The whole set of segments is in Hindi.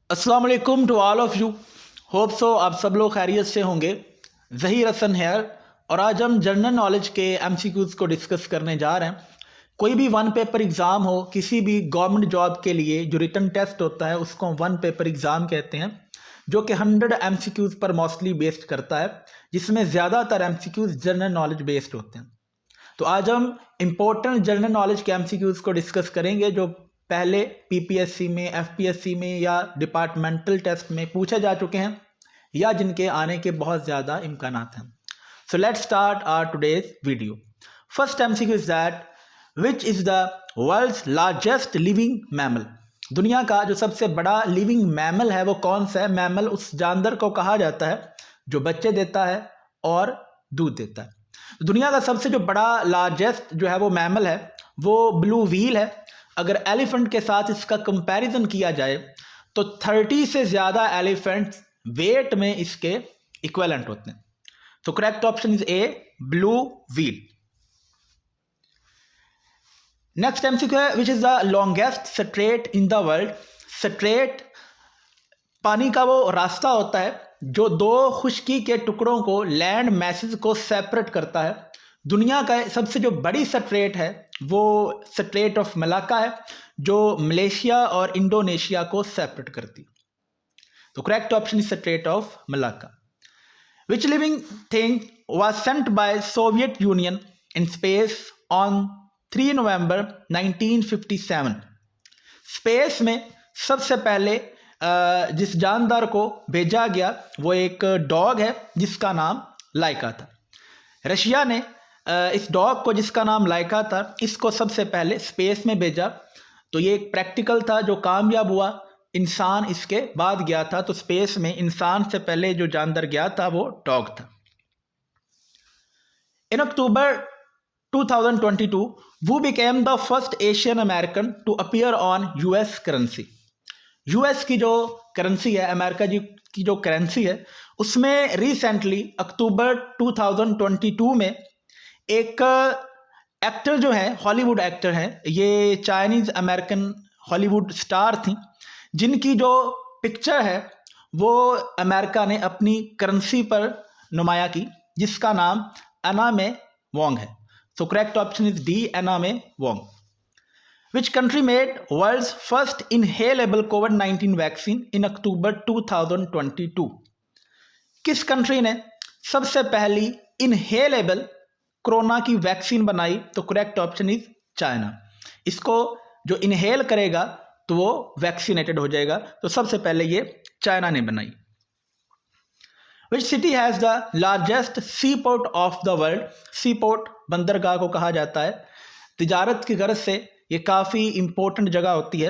अस्सलाम वालेकुम to all of you. Hope so आप सब लोग खैरियत से होंगे। ज़हीर हसन हेयर और आज हम जनरल नॉलेज के एमसीक्यूज़ को डिस्कस करने जा रहे हैं। कोई भी वन पेपर एग्ज़ाम हो, किसी भी गवर्नमेंट जॉब के लिए जो रिटन टेस्ट होता है उसको हम वन पेपर एग्ज़ाम कहते हैं, जो कि 100 एमसीक्यूज़ पर मोस्टली बेस्ड करता है, जिसमें ज़्यादातर एमसीक्यूज़ जनरल नॉलेज बेस्ड होते हैं। तो आज हम इम्पोर्टेंट जनरल नॉलेज के एमसीक्यूज़ को डिस्कस करेंगे जो पहले पीपीएससी में, एफपीएससी में या डिपार्टमेंटल टेस्ट में पूछे जा चुके हैं या जिनके आने के बहुत ज़्यादा इम्कानात हैं। So let's start our today's video. First MCQ is that which is the world's largest living mammal. दुनिया का जो सबसे बड़ा लिविंग मैमल है वो कौन सा है? मैमल उस जानवर को कहा जाता है जो बच्चे देता है और दूध देता है। दुनिया का सबसे जो बड़ा लार्जेस्ट जो है वो मैमल है वो ब्लू व्हील है। अगर एलिफेंट के साथ इसका कंपैरिजन किया जाए तो 30 से ज़्यादा एलिफेंट्स वेट में इसके इक्विवेलेंट होते हैं। तो correct option is A, blue whale. Next MCQ है which is the longest strait in the world. Strait पानी का वो रास्ता होता है जो दो खुश्की के टुकड़ों को, लैंड मैसेज को सेपरेट करता है। दुनिया का सबसे जो बड़ी स्ट्रेट है वो स्ट्रेट ऑफ मलाक्का है जो मलेशिया और इंडोनेशिया को सेपरेट करती। तो correct option is straight of Malacca. Which living thing was sent by Soviet union in space on 3 November 1957। Space में सबसे पहले जिस जानदार को भेजा गया वो एक डॉग है जिसका नाम लाइका था। रशिया ने इस डॉग को जिसका नाम लाइका था इसको सबसे पहले स्पेस में भेजा। तो ये एक प्रैक्टिकल था जो कामयाब हुआ। इंसान इसके बाद गया था, तो स्पेस में इंसान से पहले जो जानदार गया था वो डॉग था। इन अक्टूबर 2022 वो became the first Asian American to appear on US currency. US की जो करेंसी है, अमेरिका जी की जो करेंसी है, उसमें रिसेंटली अक्टूबर 2022 में एक एक्टर जो है, हॉलीवुड एक्टर है, ये चाइनीज़ अमेरिकन हॉलीवुड स्टार थी, जिनकी जो पिक्चर है वो अमेरिका ने अपनी करेंसी पर नुमाया की, जिसका नाम एना मे वोंग है। So correct option is D, Anna May Wong. Which country made world's first inhalable COVID-19 vaccine in October 2022? किस कंट्री ने सबसे पहली इनहेलेबल कोरोना की वैक्सीन बनाई? तो करेक्ट ऑप्शन इज चाइना। इसको जो इनहेल करेगा तो वो वैक्सीनेटेड हो जाएगा, तो सबसे पहले ये चाइना ने बनाई। Which city has the largest seaport of the world? C port बंदरगाह को कहा जाता है। तिजारत की गर्ज से ये काफ़ी इम्पोर्टेंट जगह होती है।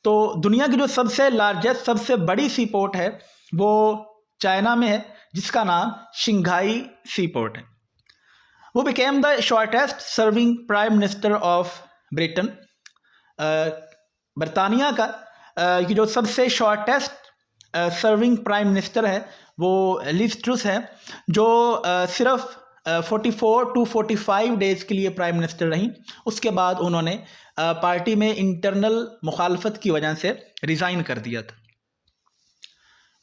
तो दुनिया की जो सबसे लार्जेस्ट, सबसे बड़ी सीपोर्ट है वो चाइना में है, जिसका नाम शिंघाई सीपोर्ट है। वो became the shortest serving prime minister of Britain. बरतानिया का ये जो सबसे शॉर्टेस्ट सर्विंग प्राइम मिनिस्टर है वो लिज ट्रुस है, जो सिर्फ 44 to 45 डेज़ के लिए प्राइम मिनिस्टर रहीं। उसके बाद उन्होंने पार्टी में इंटरनल मुखालफत की वजह से रिज़ाइन कर दिया था।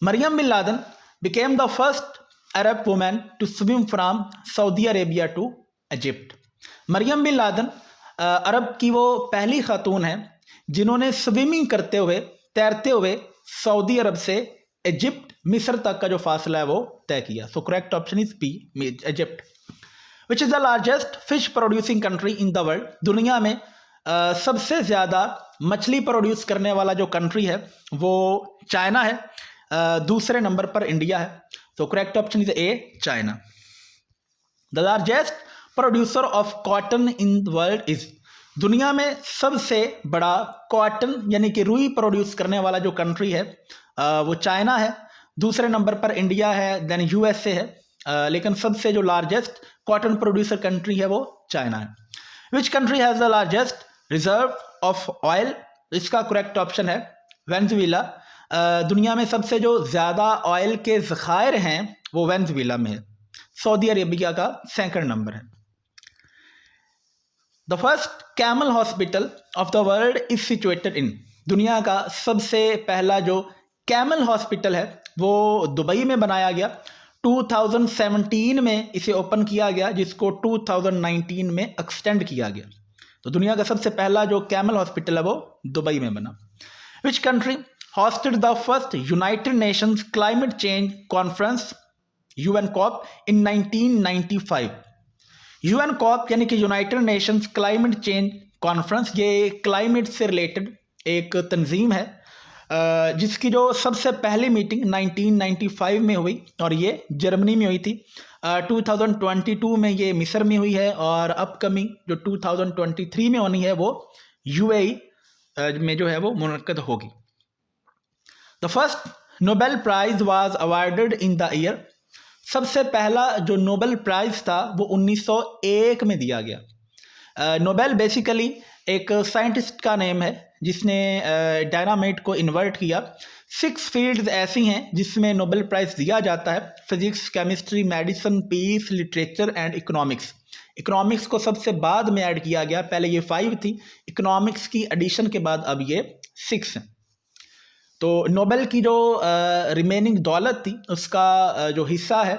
Mariam bin Laden became the first Arab women to swim from Saudi Arabia to Egypt. Mariam bin Laden Arab की वो पहली खातून है जिन्होंने स्विमिंग करते हुए, तैरते हुए सऊदी अरब से इजिप्ट, मिस्र तक का जो फासला है वो तय किया। So correct option is B, Egypt. Which is the largest fish producing country in the world. दुनिया में सबसे ज़्यादा मछली प्रोड्यूस करने वाला जो कंट्री है वो चाइना है। दूसरे नंबर पर इंडिया है। तो correct option is A, China. The largest producer of cotton in the world is. दुनिया में सबसे बड़ा कॉटन यानी कि रुई प्रोड्यूस करने वाला जो कंट्री है वो चाइना है। दूसरे नंबर पर इंडिया है, देन यूएसए है, लेकिन सबसे जो लार्जेस्ट कॉटन प्रोड्यूसर कंट्री है वो चाइना है। विच country has the largest reserve of oil? इसका करेक्ट ऑप्शन है वेनेजुएला। दुनिया में सबसे जो ज़्यादा ऑयल के ज़खायर हैं वो वेनेजुएला में है। सऊदी अरेबिया का सेकंड नंबर है। The first camel hospital of the world is situated in. दुनिया का सबसे पहला जो कैमल हॉस्पिटल है वो दुबई में बनाया गया। 2017 में इसे ओपन किया गया, जिसको 2019 में एक्सटेंड किया गया। तो दुनिया का सबसे पहला जो कैमल हॉस्पिटल है वो दुबई में बना। Which country hosted the first United Nations Climate Change Conference UNCOP in 1995। UNCOP यानी कि United Nations climate change conference, ये क्लाइमेट से रिलेटेड एक तंजीम है जिसकी जो सबसे पहली मीटिंग 1995 में हुई और ये जर्मनी में हुई थी। 2022 में ये मिस्र में हुई है और अपकमिंग जो 2023 में होनी है वो यूएई में जो है वो मुनक्कद होगी। The first Nobel prize was awarded in the year. सबसे पहला जो नोबेल प्राइज था वो 1901 में दिया गया। नोबेल बेसिकली एक साइंटिस्ट का नेम है जिसने डायनामाइट को इन्वर्ट किया। 6 फील्ड्स ऐसी हैं जिसमें नोबेल प्राइज दिया जाता है: physics, chemistry, medicine, peace, literature and economics. Economics को सबसे बाद में ऐड किया गया, पहले ये 5 थी, इकोनॉमिक्स की एडिशन के बाद अब ये 6 हैं। तो नोबेल की जो रिमेनिंग दौलत थी उसका जो हिस्सा है,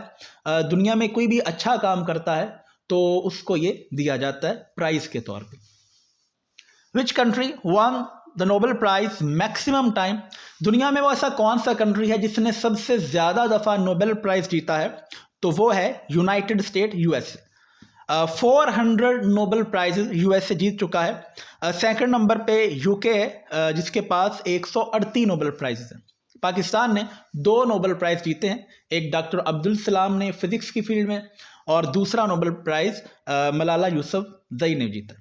दुनिया में कोई भी अच्छा काम करता है तो उसको ये दिया जाता है प्राइज के तौर पे। Which country won the Nobel prize maximum time. दुनिया में वो ऐसा कौन सा कंट्री है जिसने सबसे ज़्यादा दफ़ा नोबेल प्राइज जीता है? तो वो है United State, USA. 400 Nobel prizes USA जीत चुका है। सेकंड नंबर पे यूके है जिसके पास 138 नोबेल प्राइजेस हैं। पाकिस्तान ने 2 नोबेल प्राइज जीते हैं, एक डॉक्टर अब्दुल सलाम ने फिजिक्स की फील्ड में और दूसरा नोबेल प्राइज मलाला यूसुफजई ने जीता।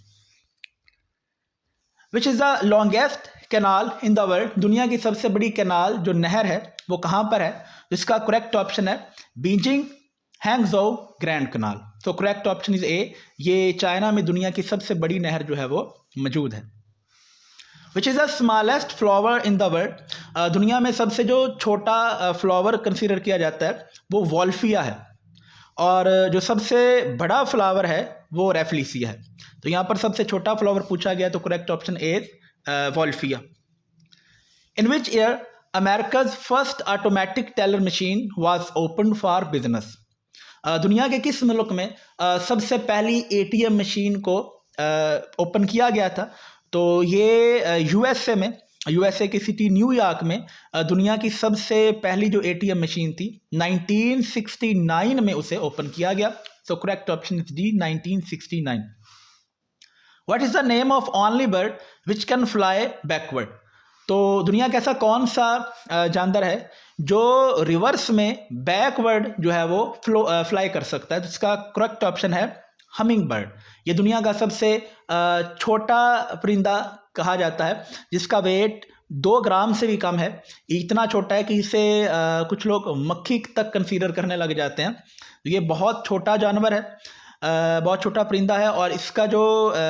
विच is the longest canal in the world. दुनिया की सबसे बड़ी कैनाल जो नहर है वो कहाँ पर है? इसका करेक्ट ऑप्शन है बीजिंग हैंगजोउ ग्रैंड कैनाल। तो करेक्ट ऑप्शन इज ए, ये चाइना में दुनिया की सबसे बड़ी नहर जो है वो मौजूद है। विच is the smallest flower in the world. दुनिया में सबसे जो छोटा फ्लावर कंसीडर किया जाता है वो वॉल्फिया है और जो सबसे बड़ा फ्लावर है वो रेफलिसिया है। तो यहाँ पर सबसे छोटा फ्लावर पूछा गया तो correct option A wolffia. In which year America's first automatic teller machine was open for business. दुनिया के किस मुल्क में सबसे पहली एटीएम मशीन को ओपन किया गया था? तो ये यूएसए में, यूएसए की सिटी न्यूयॉर्क में दुनिया की सबसे पहली जो एटीएम मशीन थी 1969 में उसे ओपन किया गया। सो correct option is D, 1969। What is the name of only bird which can fly backward. तो दुनिया का ऐसा कौन सा जानवर है जो रिवर्स में बैकवर्ड जो है वो फ्लाई कर सकता है? तो इसका करेक्ट ऑप्शन है हमिंग बर्ड। ये दुनिया का सबसे छोटा परिंदा कहा जाता है जिसका वेट 2 ग्राम से भी कम है। इतना छोटा है कि इसे कुछ लोग मक्खी तक कंसीडर करने लग जाते हैं। ये बहुत छोटा जानवर है, बहुत छोटा परिंदा है और इसका जो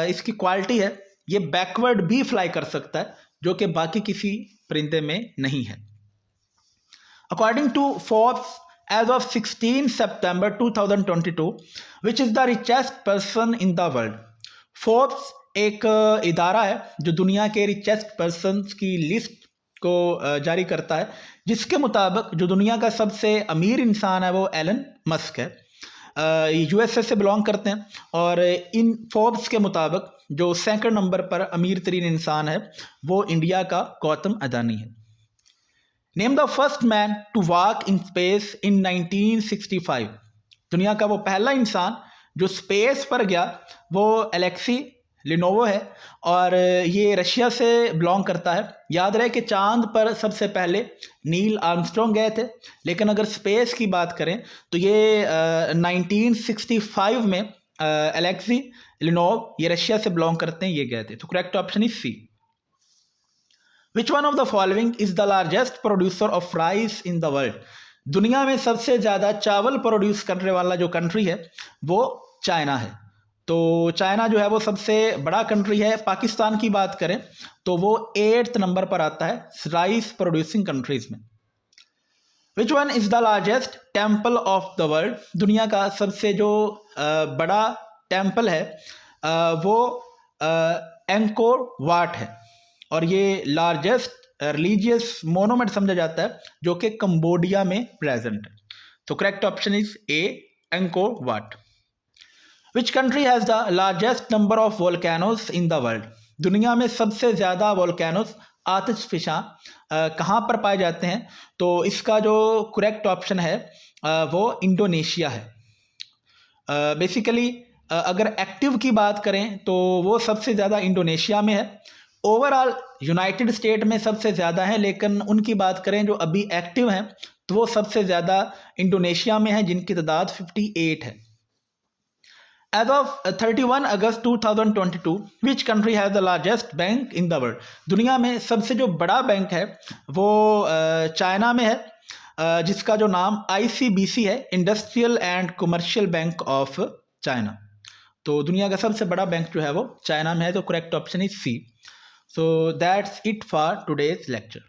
इसकी क्वालिटी है ये बैकवर्ड भी फ्लाई कर सकता है जो कि बाकी किसी परिंदे में नहीं है। According to Forbes as of 16 September 2022 which is the richest person in the world। Forbes एक इदारा है जो दुनिया के रिचेस्ट पर्सन्स की लिस्ट को जारी करता है, जिसके मुताबिक जो दुनिया का सबसे अमीर इंसान है वो एलन मस्क है। यूएसए से बिलोंग करते हैं और इन फोर्ब्स के मुताबिक जो सेकंड नंबर पर अमीर तरीन इंसान है वो इंडिया का गौतम अदानी है। Name the first man to walk in space in 1965। दुनिया का वो पहला इंसान जो स्पेस पर गया वो एलेक्सी लिनोवो है और ये रशिया से बिलोंग करता है। याद रहे कि चांद पर सबसे पहले नील आर्मस्ट्रॉन्ग गए थे, लेकिन अगर स्पेस की बात करें तो ये 1965 में एलेक्सी लिनोव, ये रशिया से बिलोंग करते हैं, ये गए थे। तो correct option is C. Which one of the following is the largest producer of rice in the world? दुनिया में सबसे ज़्यादा चावल प्रोड्यूस करने वाला जो कंट्री है वो चाइना है। तो चाइना जो है वो सबसे बड़ा कंट्री है। पाकिस्तान की बात करें तो वो 8th नंबर पर आता है राइस प्रोड्यूसिंग कंट्रीज में। Which one is the largest temple of the world? दुनिया का सबसे जो बड़ा टेम्पल है वो एंकोर वाट है और ये लार्जेस्ट रिलीजियस मोनूमेंट समझा जाता है जो कि कंबोडिया में प्रेजेंट है। तो correct option is A, Angkor Wat. Which country has the largest number of volcanoes in the world? दुनिया में सबसे ज़्यादा वोल्केनोज आतिशफिशां कहाँ पर पाए जाते हैं? तो इसका जो करेक्ट ऑप्शन है वो इंडोनेशिया है। बेसिकली अगर एक्टिव की बात करें तो वो सबसे ज़्यादा इंडोनेशिया में है। ओवरऑल यूनाइटेड स्टेट में सबसे ज़्यादा है, लेकिन उनकी बात करें जो अभी एक्टिव हैं तो वो सबसे ज़्यादा इंडोनेशिया में है, जिनकी तादाद 58 है। As of 31 August 2022, which country has the largest bank in the world? दुनिया में सबसे जो बड़ा बैंक है वो चाइना में है, जिसका जो नाम ICBC है, industrial and commercial bank of China. तो दुनिया का सबसे बड़ा बैंक जो है वो चाइना में है। तो correct option is C. So that's it for today's lecture.